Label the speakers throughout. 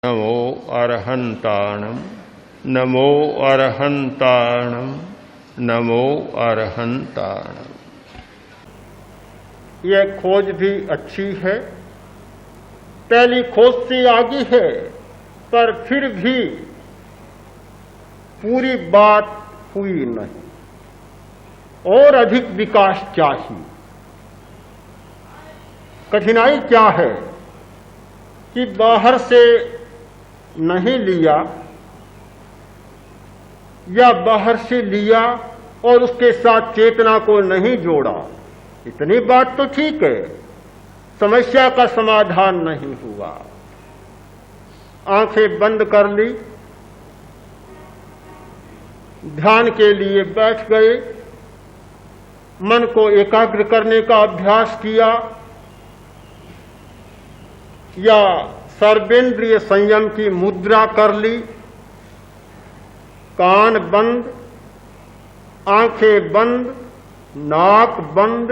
Speaker 1: नमो अरहंताणम नमो अरहंताणम नमो अरहंताणम।
Speaker 2: यह खोज भी अच्छी है, पहली खोज से आगे है, पर फिर भी पूरी बात हुई नहीं, और अधिक विकास चाहिए। कठिनाई क्या है कि बाहर से नहीं लिया या बाहर से लिया और उसके साथ चेतना को नहीं जोड़ा। इतनी बात तो ठीक है, समस्या का समाधान नहीं हुआ। आंखें बंद कर ली, ध्यान के लिए बैठ गए, मन को एकाग्र करने का अभ्यास किया या सर्वेंद्रिय संयम की मुद्रा कर ली। कान बंद, आंखें बंद, नाक बंद,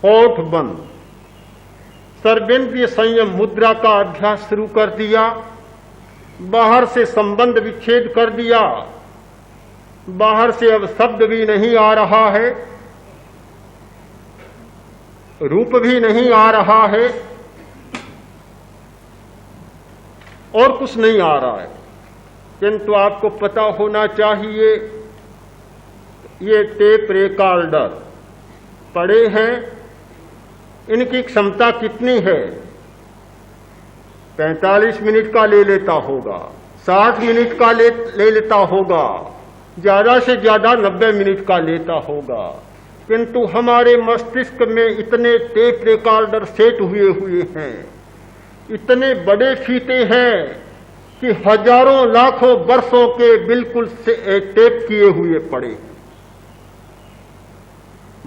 Speaker 2: होठ बंद, सर्वेंद्रिय संयम मुद्रा का अभ्यास शुरू कर दिया। बाहर से संबंध विच्छेद कर दिया, बाहर से अब शब्द भी नहीं आ रहा है, रूप भी नहीं आ रहा है, और कुछ नहीं आ रहा है। किंतु आपको पता होना चाहिए, ये टेप रिकॉर्डर पड़े हैं, इनकी क्षमता कितनी है? 45 मिनट का ले लेता होगा, 60 मिनट का ले लेता होगा, ज्यादा से ज्यादा 90 मिनट का लेता होगा। किंतु हमारे मस्तिष्क में इतने टेप रिकॉर्डर सेट हुए हैं, इतने बड़े फीते हैं कि हजारों लाखों वर्षों के बिल्कुल टेप किए हुए पड़े।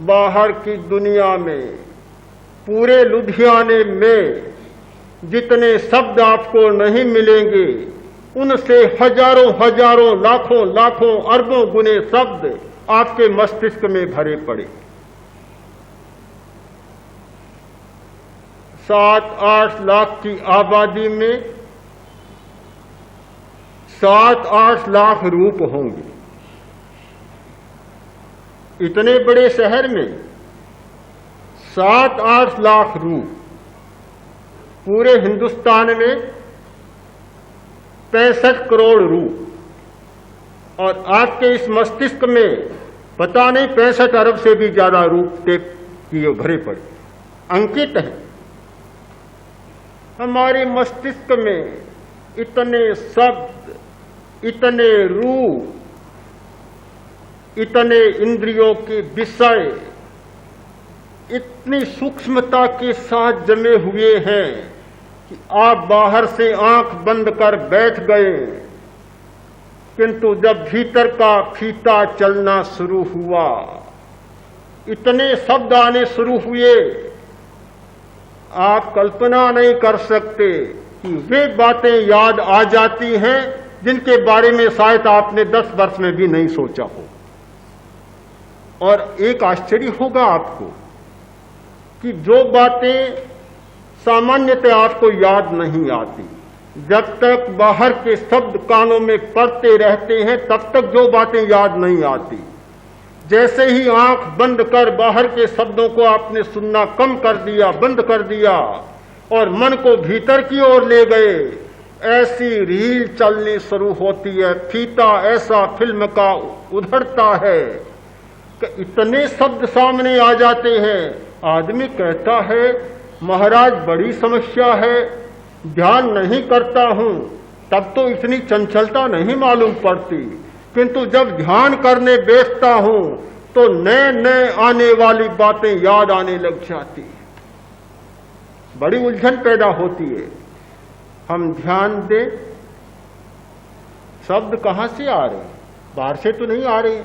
Speaker 2: बाहर की दुनिया में, पूरे लुधियाने में जितने शब्द आपको नहीं मिलेंगे, उनसे हजारों हजारों लाखों लाखों अरबों गुने शब्द आपके मस्तिष्क में भरे पड़े। 7-8 लाख की आबादी में 7-8 लाख रूप होंगे। इतने बड़े शहर में 7-8 लाख रूप, पूरे हिंदुस्तान में 65 करोड़ रूप, और आपके इस मस्तिष्क में पता नहीं 65 अरब से भी ज्यादा रूप टेप किए भरे पड़े, अंकित है। हमारे मस्तिष्क में इतने शब्द, इतने रूप, इतने इंद्रियों के विषय इतनी सूक्ष्मता के साथ जमे हुए हैं कि आप बाहर से आंख बंद कर बैठ गए, किंतु जब भीतर का फीता चलना शुरू हुआ, इतने शब्द आने शुरू हुए, आप कल्पना नहीं कर सकते कि वे बातें याद आ जाती हैं जिनके बारे में शायद आपने 10 वर्ष में भी नहीं सोचा हो। और एक आश्चर्य होगा आपको कि जो बातें सामान्यतः आपको याद नहीं आती, जब तक बाहर के शब्द कानों में पड़ते रहते हैं तब तक जो बातें याद नहीं आती। जैसे ही आंख बंद कर बाहर के शब्दों को आपने सुनना कम कर दिया, बंद कर दिया, और मन को भीतर की ओर ले गए, ऐसी रील चलनी शुरू होती है, फीता ऐसा फिल्म का उधड़ता है कि इतने शब्द सामने आ जाते हैं। आदमी कहता है, महाराज बड़ी समस्या है, ध्यान नहीं करता हूं तब तो इतनी चंचलता नहीं मालूम पड़ती, किंतु जब ध्यान करने बैठता हूं तो नए नए आने वाली बातें याद आने लग जाती, बड़ी उलझन पैदा होती है। हम ध्यान दें, शब्द कहां से आ रहे? बाहर से तो नहीं आ रहे,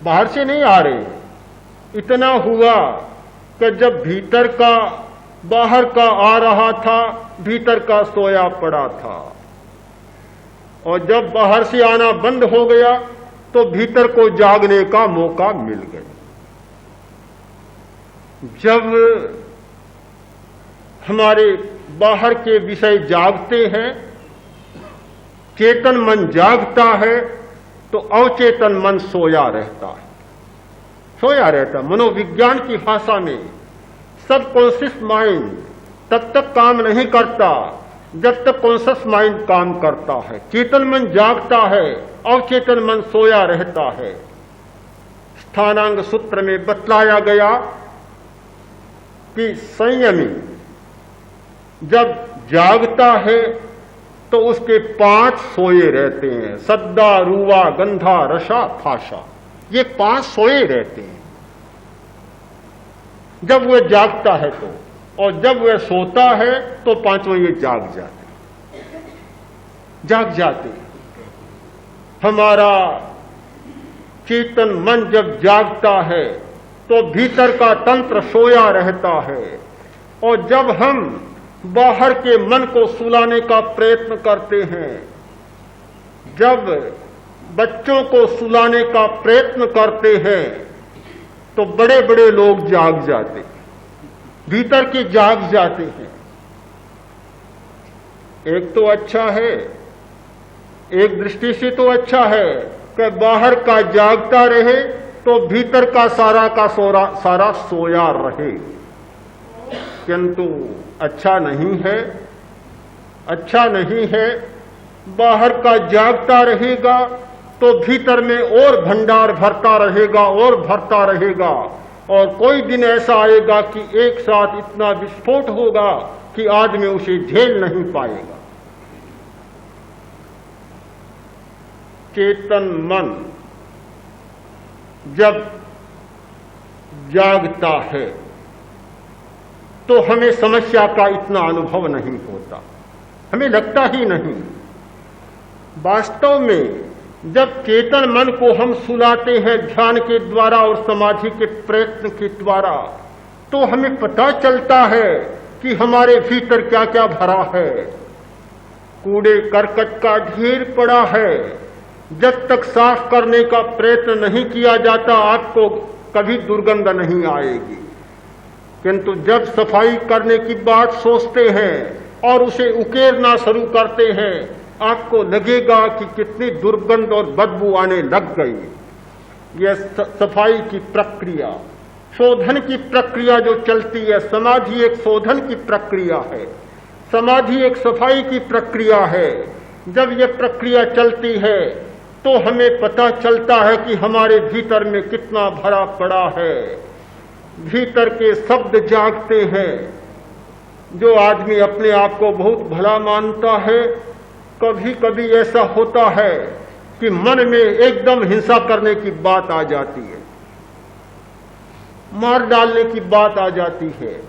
Speaker 2: बाहर से नहीं आ रहे। इतना हुआ कि जब भीतर का बाहर का आ रहा था, भीतर का सोया पड़ा था, और जब बाहर से आना बंद हो गया तो भीतर को जागने का मौका मिल गया। जब हमारे बाहर के विषय जागते हैं चेतन मन जागता है तो अवचेतन मन सोया रहता है। सोया रहता, मनोविज्ञान की भाषा में सबकॉन्शियस माइंड तब तक काम नहीं करता जब तक कॉन्शियस माइंड काम करता है। चेतन मन जागता है, अवचेतन मन सोया रहता है। स्थानांग सूत्र में बतलाया गया कि संयमी जब जागता है तो उसके 5 सोए रहते हैं, सद्दा, रूवा, गंधा, रसा, फाशा, ये 5 सोए रहते हैं जब वह जागता है तो, और जब वह सोता है तो 5 ये जाग जाते। हमारा चेतन मन जब जागता है तो भीतर का तंत्र सोया रहता है, और जब हम बाहर के मन को सुलाने का प्रयत्न करते हैं, जब बच्चों को सुलाने का प्रयत्न करते हैं तो बड़े बड़े लोग जाग जाते, भीतर के जाग जाते हैं। एक तो अच्छा है, एक दृष्टि से तो अच्छा है कि बाहर का जागता रहे तो भीतर का सारा सोया रहे, किंतु अच्छा नहीं है, अच्छा नहीं है। बाहर का जागता रहेगा तो भीतर में और भंडार भरता रहेगा और भरता रहेगा, और कोई दिन ऐसा आएगा कि एक साथ इतना विस्फोट होगा कि आदमी उसे झेल नहीं पाएगा। चेतन मन जब जागता है तो हमें समस्या का इतना अनुभव नहीं होता, हमें लगता ही नहीं। वास्तव में जब चेतन मन को हम सुलाते हैं ध्यान के द्वारा और समाधि के प्रयत्न के द्वारा, तो हमें पता चलता है कि हमारे भीतर क्या क्या भरा है। कूड़े करकट का ढेर पड़ा है, जब तक साफ करने का प्रयत्न नहीं किया जाता आपको कभी दुर्गंध नहीं आएगी, किंतु जब सफाई करने की बात सोचते हैं और उसे उकेरना शुरू करते हैं, आपको लगेगा कि कितनी दुर्गंध और बदबू आने लग गई। यह सफाई की प्रक्रिया, शोधन की प्रक्रिया जो चलती है, समाधि एक शोधन की प्रक्रिया है, समाधि एक सफाई की प्रक्रिया है। जब यह प्रक्रिया चलती है तो हमें पता चलता है कि हमारे भीतर में कितना भरा पड़ा है। भीतर के शब्द जागते हैं। जो आदमी अपने आप को बहुत भला मानता है, कभी कभी ऐसा होता है कि मन में एकदम हिंसा करने की बात आ जाती है, मार डालने की बात आ जाती है,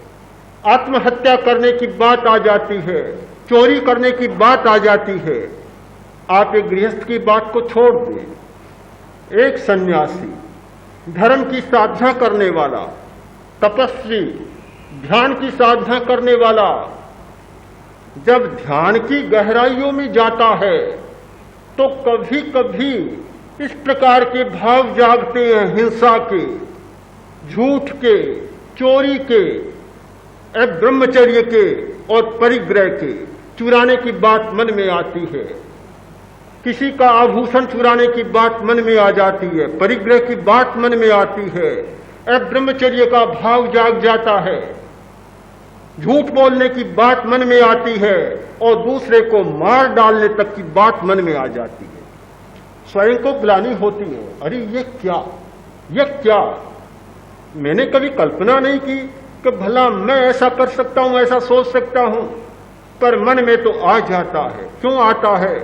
Speaker 2: आत्महत्या करने की बात आ जाती है, चोरी करने की बात आ जाती है। आप एक गृहस्थ की बात को छोड़ दें, एक सन्यासी, धर्म की साधना करने वाला, तपस्वी, ध्यान की साधना करने वाला, जब ध्यान की गहराइयों में जाता है तो कभी कभी इस प्रकार के भाव जागते हैं, हिंसा के, झूठ के, चोरी के, ब्रह्मचर्य के और परिग्रह के चुराने की बात मन में आती है। किसी का आभूषण चुराने की बात मन में आ जाती है, परिग्रह की बात मन में आती है, ब्रह्मचर्य का भाव जाग जाता है, झूठ बोलने की बात मन में आती है और दूसरे को मार डालने तक की बात मन में आ जाती है। स्वयं को ग्लानि होती है, अरे ये क्या, मैंने कभी कल्पना नहीं की कि भला मैं ऐसा कर सकता हूं, ऐसा सोच सकता हूं, पर मन में तो आ जाता है। क्यों आता है?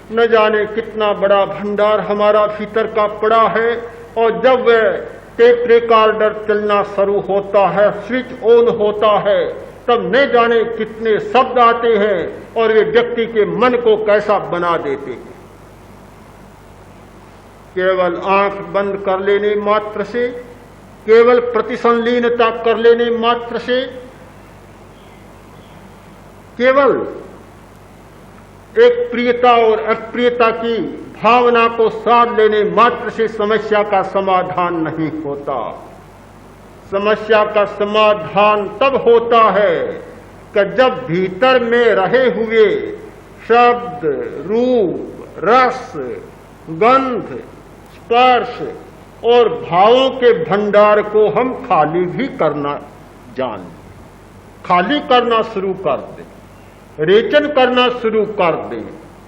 Speaker 2: न जाने कितना बड़ा भंडार हमारा भीतर का पड़ा है, और जब वह टेप रिकॉर्डर चलना शुरू होता है, स्विच ऑन होता है, तब न जाने कितने शब्द आते हैं और वे व्यक्ति के मन को कैसा बना देते हैं। केवल आंख बंद कर लेने मात्र से, केवल प्रतिसंलीनता कर लेने मात्र से, केवल एक प्रियता और अप्रियता की भावना को साध लेने मात्र से समस्या का समाधान नहीं होता। समस्या का समाधान तब होता है कि जब भीतर में रहे हुए शब्द, रूप, रस, गंध, स्पर्श और भावों के भंडार को हम खाली भी करना जान लें, खाली करना शुरू कर दें, रेचन करना शुरू कर दें,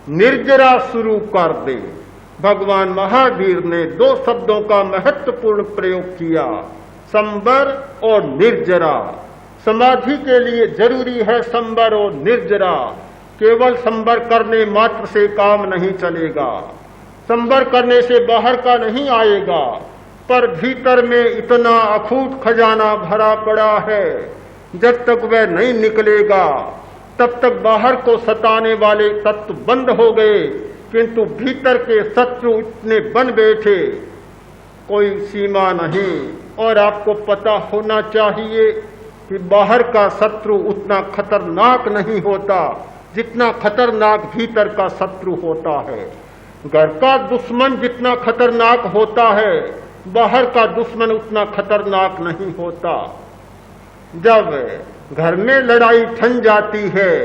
Speaker 2: निर्जरा शुरू कर दें। भगवान महावीर ने दो शब्दों का महत्वपूर्ण प्रयोग किया, संबर और निर्जरा। समाधि के लिए जरूरी है संबर और निर्जरा। केवल संबर करने मात्र से काम नहीं चलेगा, संबर करने से बाहर का नहीं आएगा, पर भीतर में इतना अखूट खजाना भरा पड़ा है, जब तक वह नहीं निकलेगा तब तक बाहर को सताने वाले तत्व बंद हो गए, किंतु भीतर के शत्रु इतने बन बैठे, कोई सीमा नहीं। और आपको पता होना चाहिए कि बाहर का शत्रु उतना खतरनाक नहीं होता जितना खतरनाक भीतर का शत्रु होता है। घर का दुश्मन जितना खतरनाक होता है, बाहर का दुश्मन उतना खतरनाक नहीं होता। जब घर में लड़ाई ठन जाती है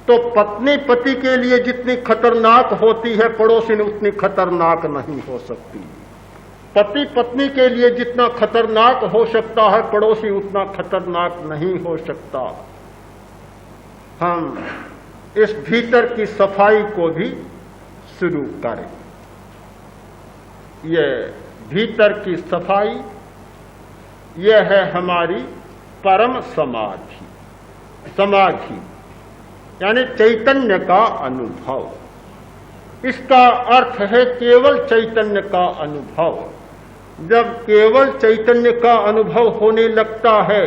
Speaker 2: तो पत्नी पति के लिए जितनी खतरनाक होती है, पड़ोसी ने उतनी खतरनाक नहीं हो सकती। पति पत्नी के लिए जितना खतरनाक हो सकता है, पड़ोसी उतना खतरनाक नहीं हो सकता। हम इस भीतर की सफाई को भी शुरू करें। यह भीतर की सफाई, यह है हमारी परम समाधि। समाधि यानी चैतन्य का अनुभव। इसका अर्थ है केवल चैतन्य का अनुभव। जब केवल चैतन्य का अनुभव होने लगता है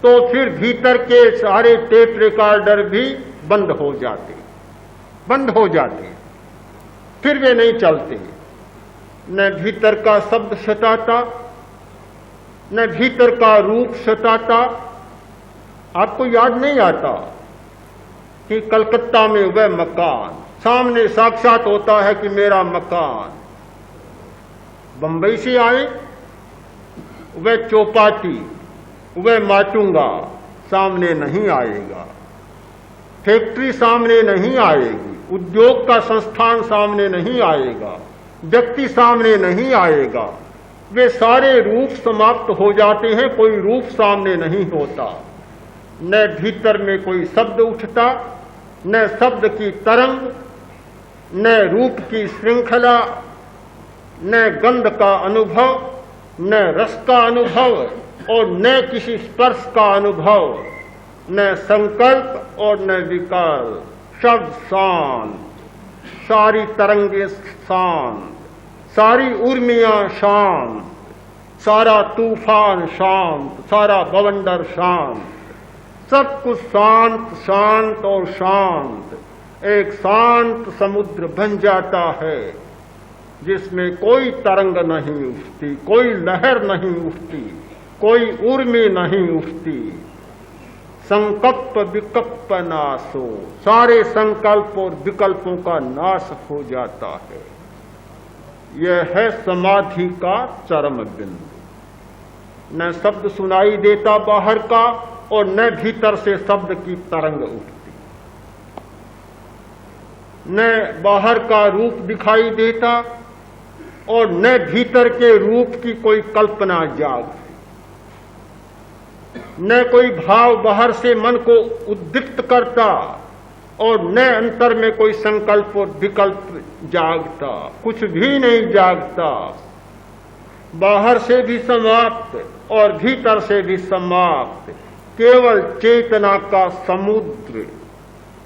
Speaker 2: तो फिर भीतर के सारे टेप रिकॉर्डर भी बंद हो जाते, फिर वे नहीं चलते। न भीतर का शब्द सताता, न भीतर का रूप सताता। आपको याद नहीं आता कि कलकत्ता में वह मकान सामने साक्षात होता है कि मेरा मकान। बंबई से आए वह चौपाटी, वह माटुंगा सामने नहीं आएगा, फैक्ट्री सामने नहीं आएगी, उद्योग का संस्थान सामने नहीं आएगा, व्यक्ति सामने नहीं आएगा। वे सारे रूप समाप्त हो जाते हैं, कोई रूप सामने नहीं होता। न भीतर में कोई शब्द उठता, न शब्द की तरंग, न रूप की श्रृंखला, न गंध का अनुभव, न रस का अनुभव और न किसी स्पर्श का अनुभव, न संकल्प और न विकल्प। शब्द शांत, सारी तरंगे शांत, सारी उर्मियां शांत, सारा तूफान शांत, सारा बवंडर शांत, सब कुछ शांत शांत और शांत। एक शांत समुद्र बन जाता है जिसमें कोई तरंग नहीं उठती, कोई लहर नहीं उठती, कोई उर्मी नहीं उठती। संकल्प विकल्प नाशो, सारे संकल्प और विकल्पों का नाश हो जाता है। यह है समाधि का चरम बिंदु। न शब्द सुनाई देता बाहर का और न भीतर से शब्द की तरंग उठती, न बाहर का रूप दिखाई देता और न भीतर के रूप की कोई कल्पना जागती, न कोई भाव बाहर से मन को उद्दीप्त करता और न अंतर में कोई संकल्प और विकल्प जागता। कुछ भी नहीं जागता, बाहर से भी समाप्त और भीतर से भी समाप्त। केवल चेतना का समुद्र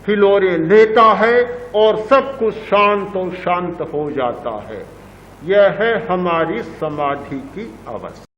Speaker 2: हिलोरे लेता है और सब कुछ शांत और शांत हो जाता है। यह है हमारी समाधि की अवस्था।